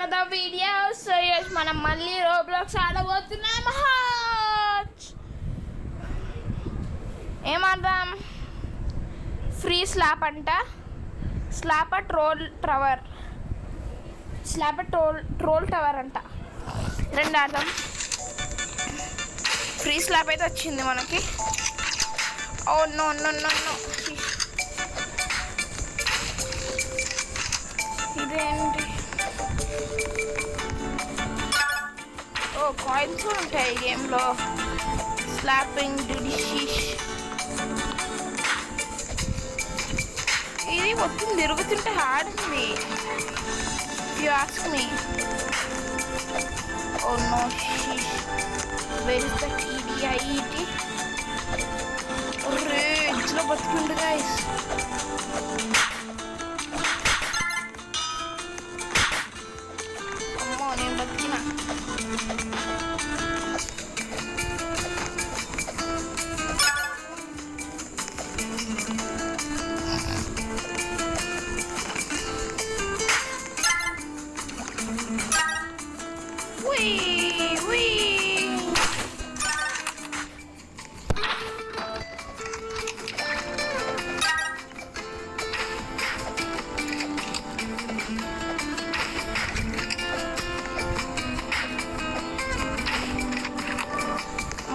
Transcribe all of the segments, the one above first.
another video. So yes, మనం మళ్ళీ Roblox ఆడబోతున్నాం. ఏమర్థం? ఫ్రీ స్లాప్ అంట. స్లాప్ ట్రోల్ టవర్ అంట. రెండు అర్థం. ఫ్రీ స్లాప్ అయితే వచ్చింది మనకి. Oh no no no no, ఇదేంటి? ఓ కాయిన్స్ కూడా ఉంటాయి ఈ గేమ్లో. స్లాపింగ్ డిషిష్. ఇది మొత్తం తిరుగుతుంటే హార్డ్ ఉంది. You ask me. Oh no షిష్. వేర్ ఇస్ ద టీడీఐఈటీ? ఒరే ఇంట్లో బతికిండు గైస్. అమ్మో నేను బతికినా.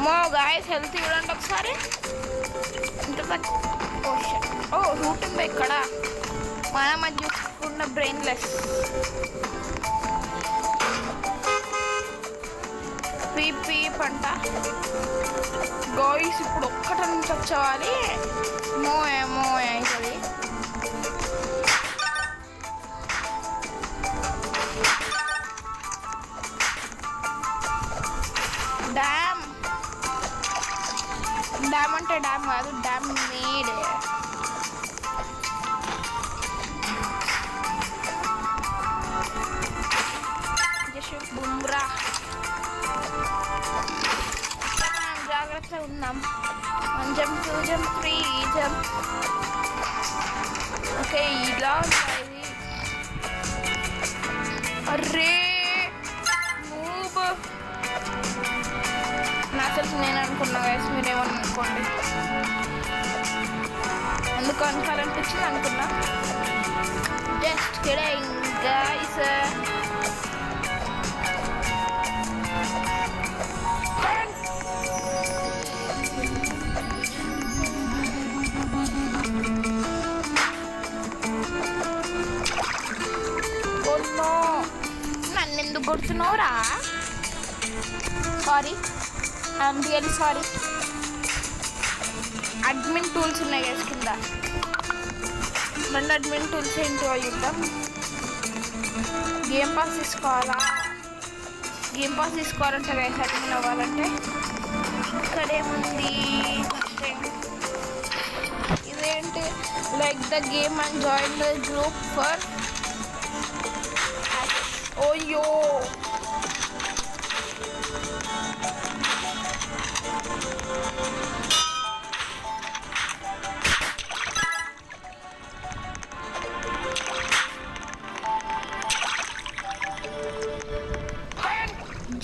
మో గాయస్ హెల్త్ చూడండి ఒకసారి. ఓ రూట్ ఉంది ఇక్కడ. మన మధ్య ఉన్న బ్రెయిన్లెస్. పీపీ పంట గాయస్. ఇప్పుడు ఒక్కట నుంచి వచ్చేవాలి. మో ఏమో అవుతుంది. డ్యామ్ అంటే డ్యామ్ కాదు, డ్యామ్ మేడ్. జస్ట్ బుమ్రా. మనం జాగ్రత్తగా ఉందాం. 1 జంప్ 2 జంప్ 3 జంప్. ఓకే ఇలా ఉంటుంది. Array move. నాకు తెలిసి నేను అనుకున్నా గైస్, మీరేమని అనుకోండి. ఎందుకు అనుకోవాలనిపించింది అనుకున్నా. Just kidding guys. నన్ను ఎందుకు కొడుతున్నావురా? Sorry, I'm really sorry. Admin tools ఉన్నాయి గైస్ కింద. రెండు అడ్మిన్ టూల్స్ ఏంటో చూద్దాం. గేమ్ పాస్ తీసుకోవాలా? గేమ్ పాస్ తీసుకోవాలంటే గైస్ అడ్మిన్ అవ్వాలంటే. ఇక్కడేముంది? ఇదేంటి? Like the game and join the group for. ఓయో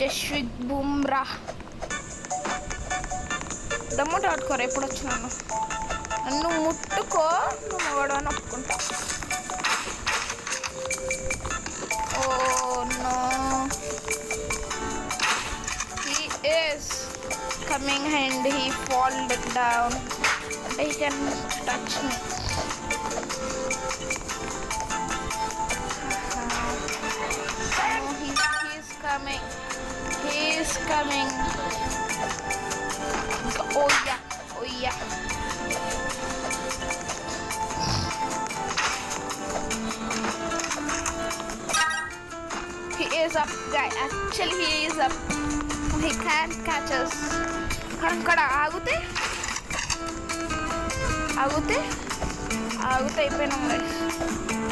జస్విత్ బుమ్రా. దమ్ముట ఆడుకోరా. ఎప్పుడు వచ్చినాను? నన్ను ముట్టుకో, నువ్వు మగడు అని ఒప్పుకుంటా. Oh no, he is coming and he fall down. He can touch me. He is coming. Oh yeah, oh yeah. He is up, guy. Actually, he is up. He can't catch us. Kada agute అయిపోయినాం guys.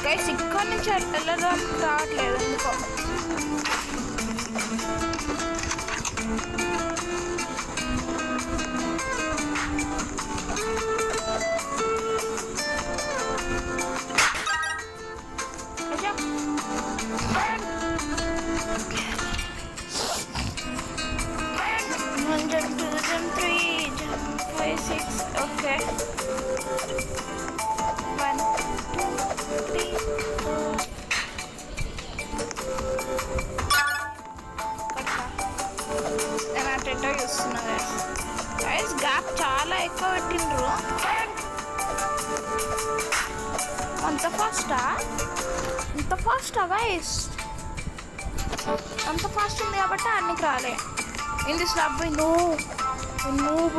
Guys ఇక్కడ నుంచి వెళ్ళడం రావట్లేదు ఎందుకో. ఇంత ఫాస్టా guys? అంత fast ఉంది కాబట్టి అన్నికి రాలే. In this lab by no move.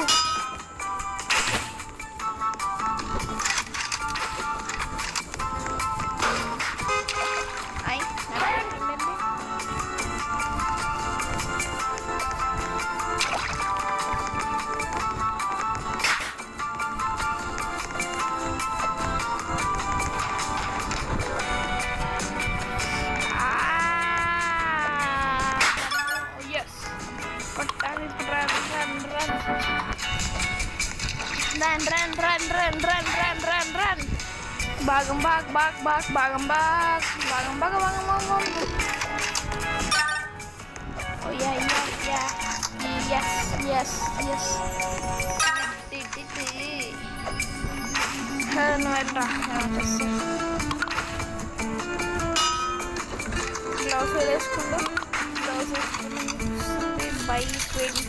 Run. Bagam bag. Oh yeah. Yes. No, gloves వేసుకుందాం. బై 20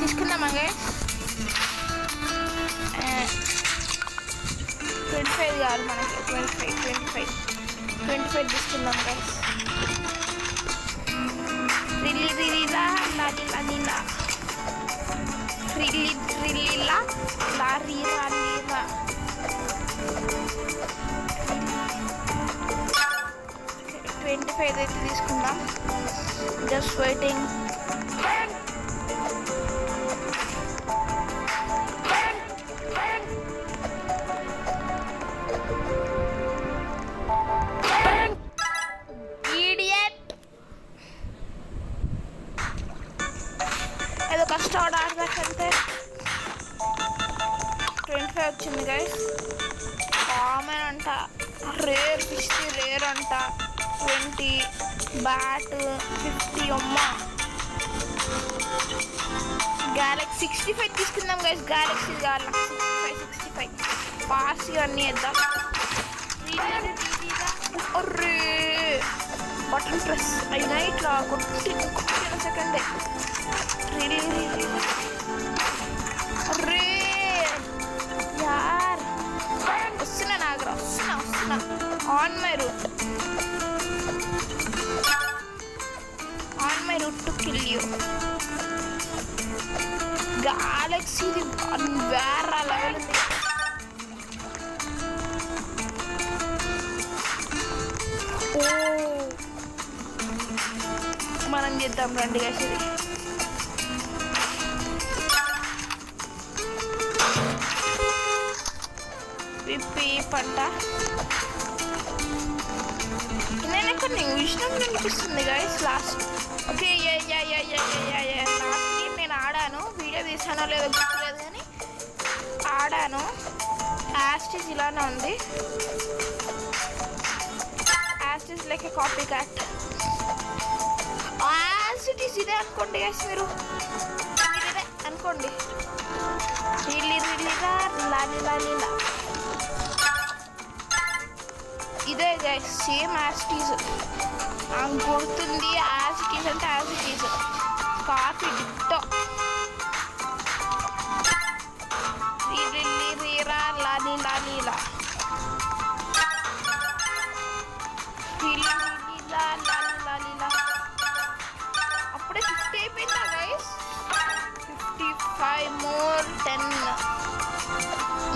తీసుకుందామా గైస్? 25 కావాలి మనకి. 25 తీసుకుందాం గైస్. రిలీలా లారీలా 25 అయితే తీసుకుందాం. Just waiting. ఏదో కష్టపడి ఆడదాకంటే 25 వచ్చింది గైస్. కామన్ అంట, రేర్ 60 రేర్ అంట, 20 బ్యాట్ 50 అమ్మ. గ్యాలక్సీ 65 తీసుకుందాం గైస్. గ్యాలక్సీ కావాలి 65 పాస్ ఇవన్నీ వేద్దాం. అర్రే బటన్ ప్రెస్ అయినా ఇట్లా కొట్టిన సెకండే. అర్రే యార్ వస్తున్నా నాగరా, వస్తున్నా. On my route to kill you. Galaxy వేరే లెవెల్ ఉంది. మనం చేద్దాం రండి గైస్. ఇది విప్పి పంట నేను ఎక్కడ విషయం కనిపిస్తుంది guys. Last okay last game నేను ఆడాను. వీడియో తీసానో లేదో గుర్తులేదు కానీ ఆడాను. యాస్టిస్ ఇలానే ఉంది. యాస్టిస్ లైక్ కాపీ క్యాట్. యాస్టిస్ ఇదే అనుకోండి గైస్. మీరు ఇదే అనుకోండి. రీలీలా ఇదే గైస్, సేమ్ యాస్టిస్. నాకు గుర్తుంది యాస్టిస్ అంటే యాస్టిస్ కాపీ డిట్టో. లాలీలా అప్పుడే 50 అయిపోయిందా గైస్? 55 మోర్ 10.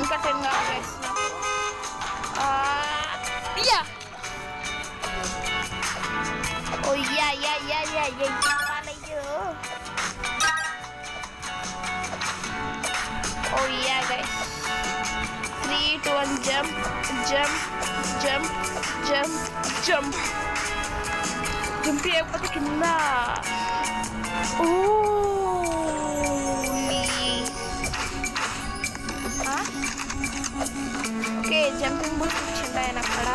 ఇంకా 10 కావాలి గైస్ నాకు. Oh yeah. Oh yeah guys. 3, 2, 1 jump. Jump చేయకపోతే కింద. ఓకే జంపింగ్ బూస్ట్ ఇచ్చిండు ఆయన అక్కడ.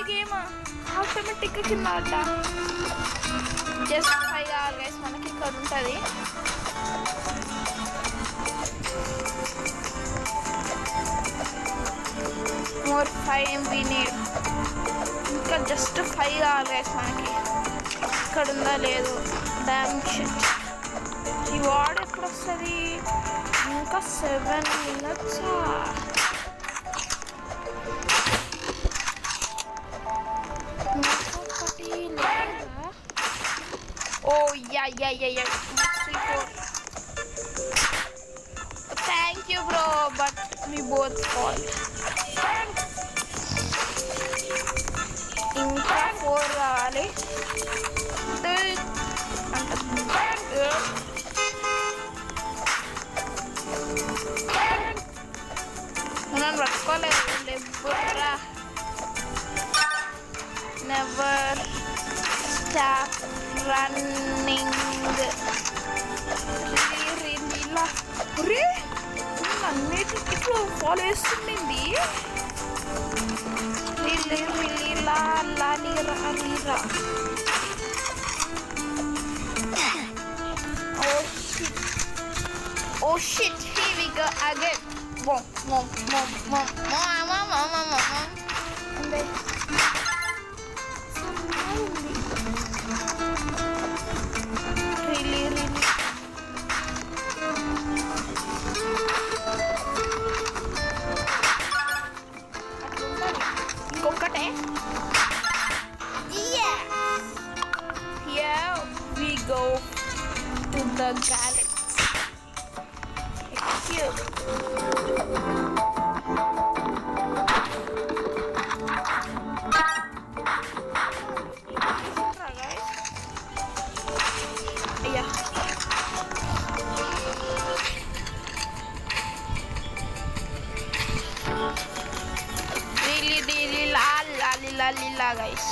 గేమ్ ఆటోమేటిక్ కింద ఆట. జస్ట్ 5 కావాలి గైస్ మనకి. ఇక్కడ ఉంటుంది మోర్ 5 we need. ఇంకా జస్ట్ 5 కావాలి గైస్ మనకి. ఇక్కడ ఉందా లేదు. Dam shit. ఈ వార్డ్ ఎప్పుడు వస్తుంది? ఇంకా 7 minutes. ఇంకొకటి లేదా? Oh yeah. Thank you bro, but me both fault. ఇంకా 4 కావాలి. మనం పట్టుకోలేదు. లేబుర్రా నెవర్ స్టాప్ రన్నింగ్. రీలా రే అన్నిటికి ఫాలో చేస్తుండింది. రీలా లీరా. Oh shit, here we go again. Mom. And then really. ఇంకొకటే. Yeah. Here we go to the galaxy. Really la guys.